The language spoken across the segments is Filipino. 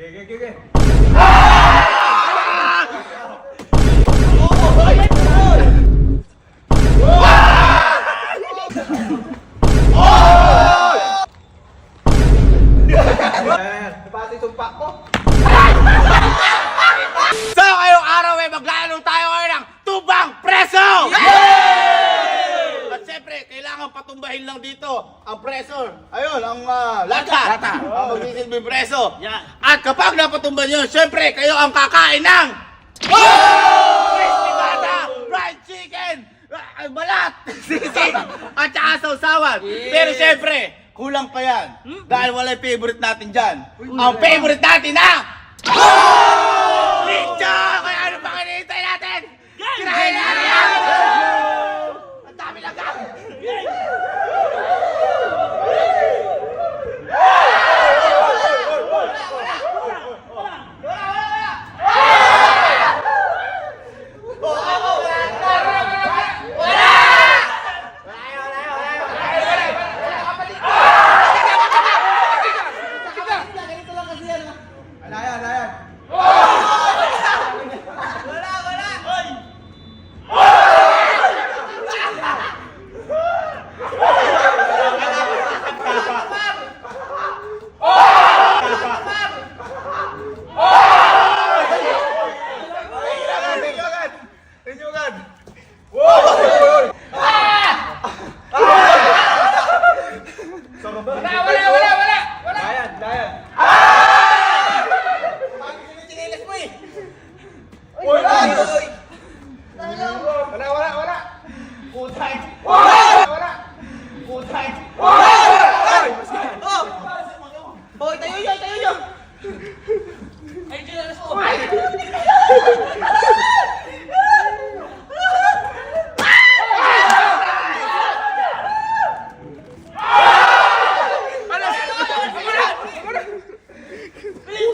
Okay. Napati itong pak ko. So, ngayong araw maglalaro tayo ngayon ng Tubang Preso! At syempre, kailangan patumbahin lang dito ang preso. Ayun, ang lata. Ang magsisilbing preso. At kapag napatumba nyo, syempre, kayo ang kakain ng crispy bata, fried chicken, balat, sisig, at saka sausawan. Pero syempre, kulang pa yan. Dahil wala yung favorite natin dyan. Ang favorite natin na Licho! Kaya ano pa kinihintay natin? Kirahin natin yan! Ang dami lang ka!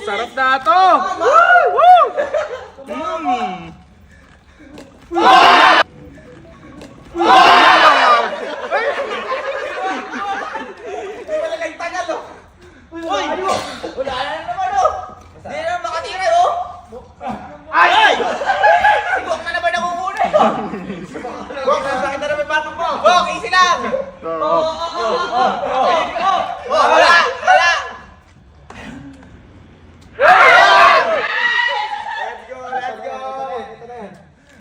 Sarap na to!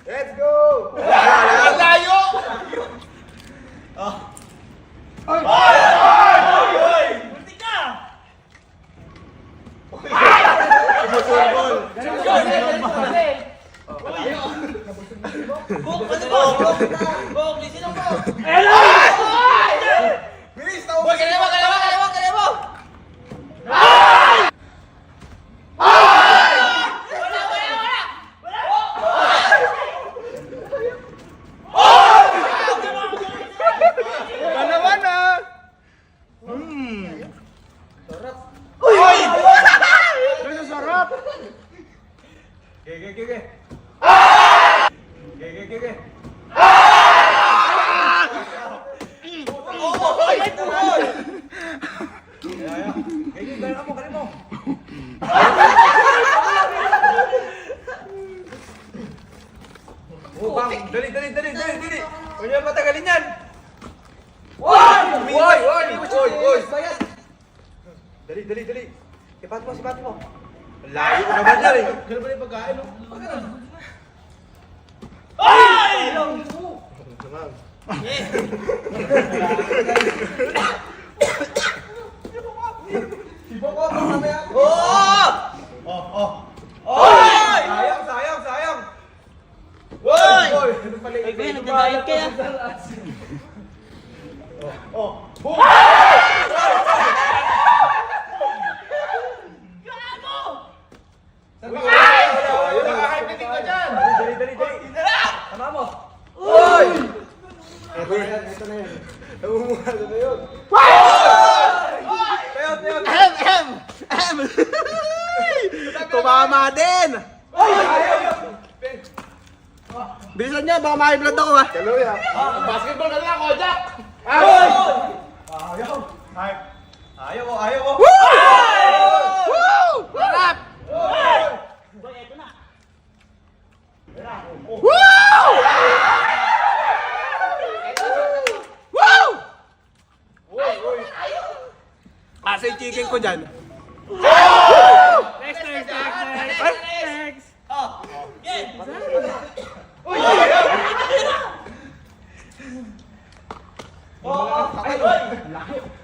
Let's go! Ang layo! Okay. Galing mo. Oh, bang, dali. Huwag niyo patagalin yan. Woy! Dali. Sipat mo. Layo ko naman yan eh. Ganun ba yung pagkain? Ay! Iba ko pa mamaya. Sayang. Woy! Ay, kuya, nagdadayat kaya. Boom! Nakakaipitin ko dyan! Dali! Tama mo! Uy! Ito na yun. Namumuha na yun. Tumama din! Bilisan niya, baka maki-blood ako ha! Kaluya! Basketball ka lang, Kojak! Ayaw! Ayaw mo! Woo! Sarap! dyan.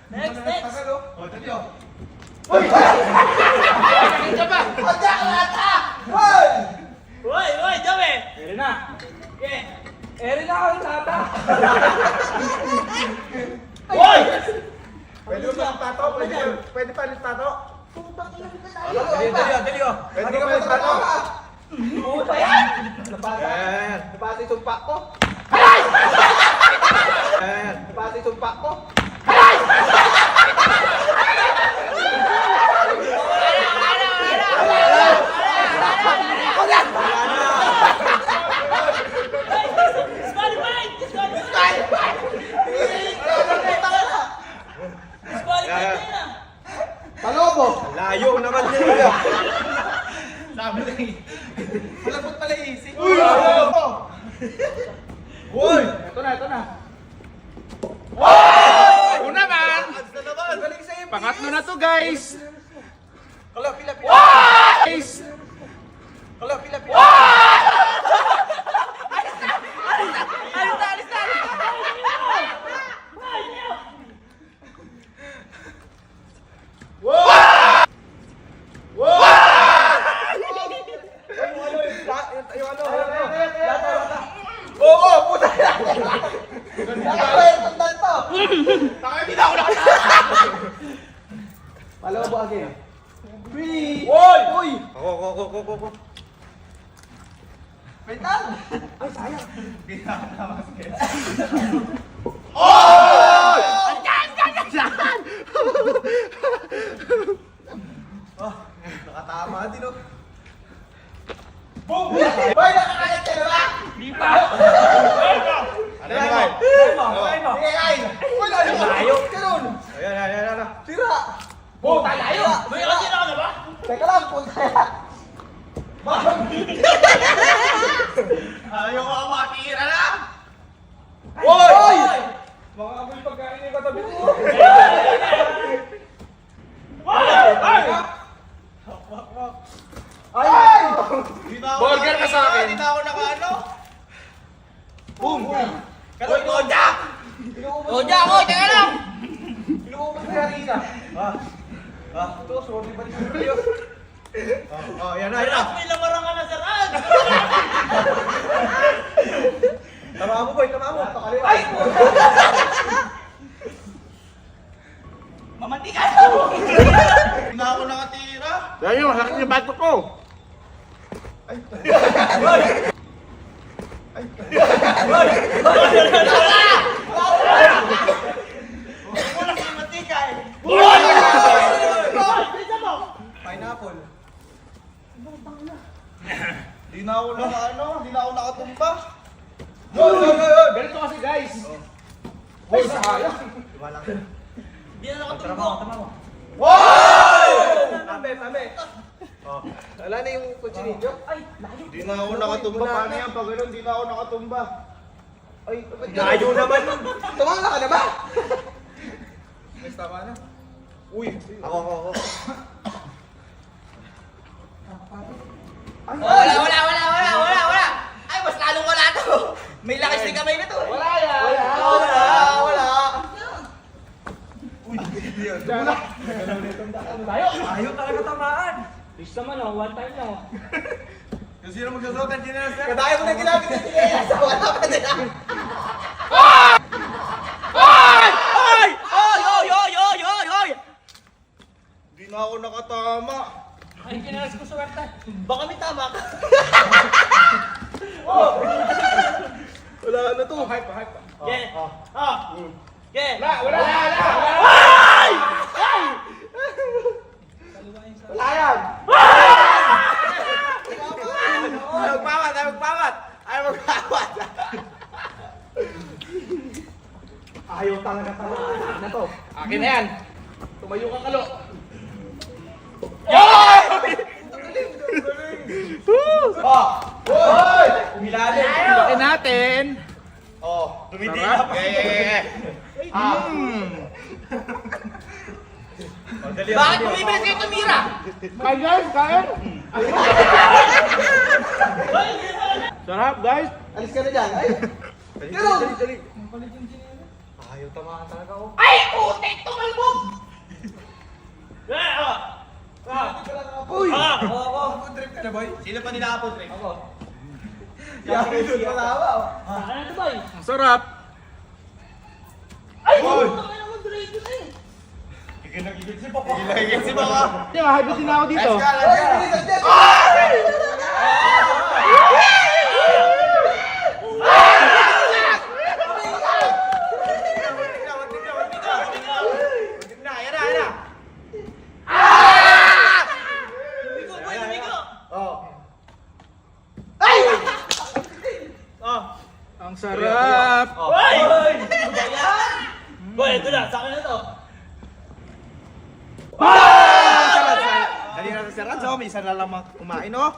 Next. Next. O, dali o. Uy, Joey. Eri na. Okay. Eri na ako tata. Pwede ba tato? Pwede pa rin tato? Dali o. Pwede ka pa rin tato? Puta yan. Napasa yung sumpa ko. Napasa yung sumpa ko. Palobo! Layo naman nila. Sabi na eh. Malapot pala isip. Uy! Uy! Ito na. Ako naman! Galing sa iyo. Pangatlo na to guys! Kala, pila. Guys! Kala, pila. Yung ano? Oo, puta yan! Tandaan to! Takay, hindi na ako Palobo again. Uy! Uy! Ako. Pental! Ay, sayang. Nakatama din oh. Boom! Boy, nakakalit ka na ba? Di pa. Ano naman? Ay! Wala na layo! Ganun! Ayan. Tira! Puta layo. May kasi na ba? Teka lang, punta yan! Ayaw ko makatira na! Oy! Mga amoy pagkain yung katabi ko! Ay! Burger ka sa akin! Hindi na ako nakaano! Boom! Uy, Kojak! Kojak, teka lang. Pinuuman si Harina. Ito, sorry ba niyo? Yan na. May lamarang ka na sa rad. Tama mo, boy, tama mo. Ay! Mamati ka. Hindi na ako nakatira! Yan yung sakit yung bato ko. Wala kang matikay! Pineapple. Hindi na ako nakaano, hindi na ako nakatumpa. Ganito kasi, guys. Uy, sayang. Wala ka. Di na nakatumbok. Tame. Wala na yung kutsinilyo. Hindi na ako nakatumba. Paano yan? Pag gano'n, hindi na ako nakatumba. Ay, layo naman. Tumala ka na ba? Mas tama na. Uy, ako. Wala. Ay, mas lalong wala to. May lakas din kamay na to. Wala yan. Wala. Ayaw talaga tamaan. Please naman one time lang. Yung sino magsusuot ng chinelas yan? Kadaya ko na ginamit ng tinelas. Wala pa din ako. Oy! Hindi na ako nakatama. Ay, kinalas ko sa warta. Baka may tama ka. Wala na to. Yeah. Yeah. Wala yan. Ayaw talaga tamaan na to. Akin na yan. Tumayo ka kalo. Hoy! Umilalim. Laki natin. Dumidilap. Sarap. Yeah. Bakit bumibili kayo tumira? Kain guys, kain! Sarap guys! Alis ka na dyan. Ay! Dali. Ayaw tamaan talaga ako. Ay, putik! Tumalbog! Uy! Food trip ka na, boy? Sino pa nilakapod, Rick? Ako. Yaki doon malawa. Ang sarap! Ay, putak na naman diretso na eh. Gigil si Baka. Hindi, mahibit din ako dito. Ay, bilisan dyan! Bigo, boy, bigo! Ang sarap! Boy! Ano ba yan? Boy, ito na, sa akin na to. Dali na sa Rans, oh. May isa na lang kumain, oh.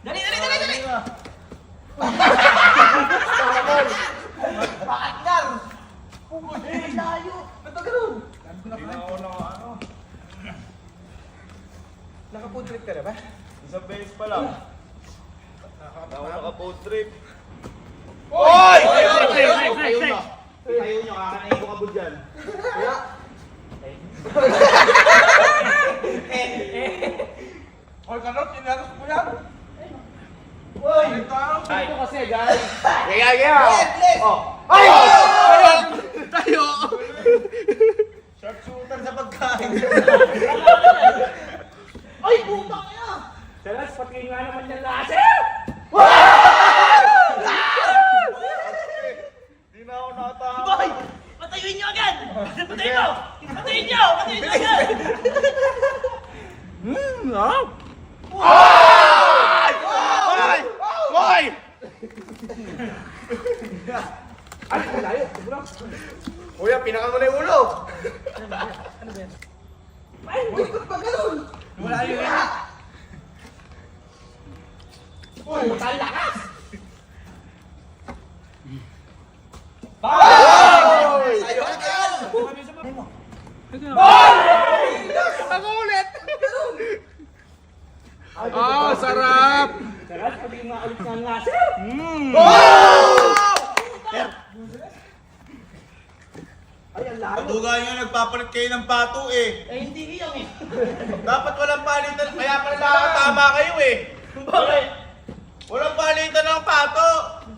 Dali! Bakit gar? Ay, layo! Ba't ba ganun? Naka-food trip ka na ba? Isang beses pa lang. Naka-food trip. Oy! Tayo nyo, kakanayin ko kabod dyan. Oy, kanot, inaros ko yan. Ito kasi guys! Kaya! Oh! Ay! Tayo! Sharpshooter sa pagkain. Ay, putang ina! Salas, pati nga naman yung laser! Di na ako nakatawa. Boy! Patayuin nyo agad! Patayin nyo! Patayin nyo agad! Hoy! Hoy! Kuya, pinaka mo na yung ulo. Wala yun eh! Uy, matalakas! Ayaw ka yan. Ako ulit! Ah, sarap! Saras, pati yung mga ulit ng laser! Paduga nyo, nagpapalit kayo ng pato eh. Eh, hindi iyang eh! Dapat walang palitan, kaya pala nakakatama kayo eh. Bakit? Walang palitan ng pato.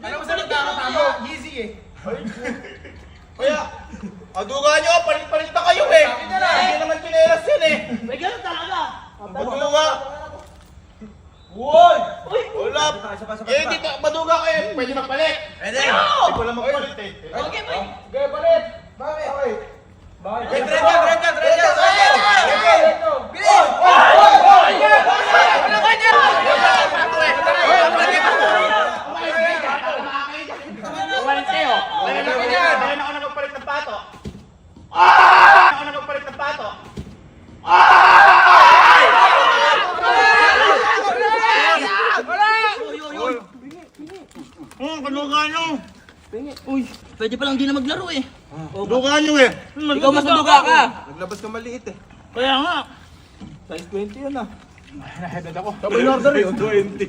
Ano mo sa nagkakatama? Easy eh. Kaya, paduga nyo, palit-palit na kayo eh. Hindi naman kinelas yan eh. May ganun talaga! Paduga. Uy! Uy! Wala. Eh, dito, paduga kayo. Pwede magpalit. Pwede. Hindi ko lang magpalit eh. Okay, boy! Okay, palit. Bakit? Okay. Bakit? Red yan. Bilis! Umalis kayo! Kaya ako na magpalit ng pato. Ako na magpalit ng pato. Paduga nyo. Uy! Pwede palang di na maglaro eh! Paduga nyo eh. Ikaw mas maduga ka! Naglabas ka maliit eh. Kaya nga! Size 20 yun ah. Nahedad ako. Double order yun. 20.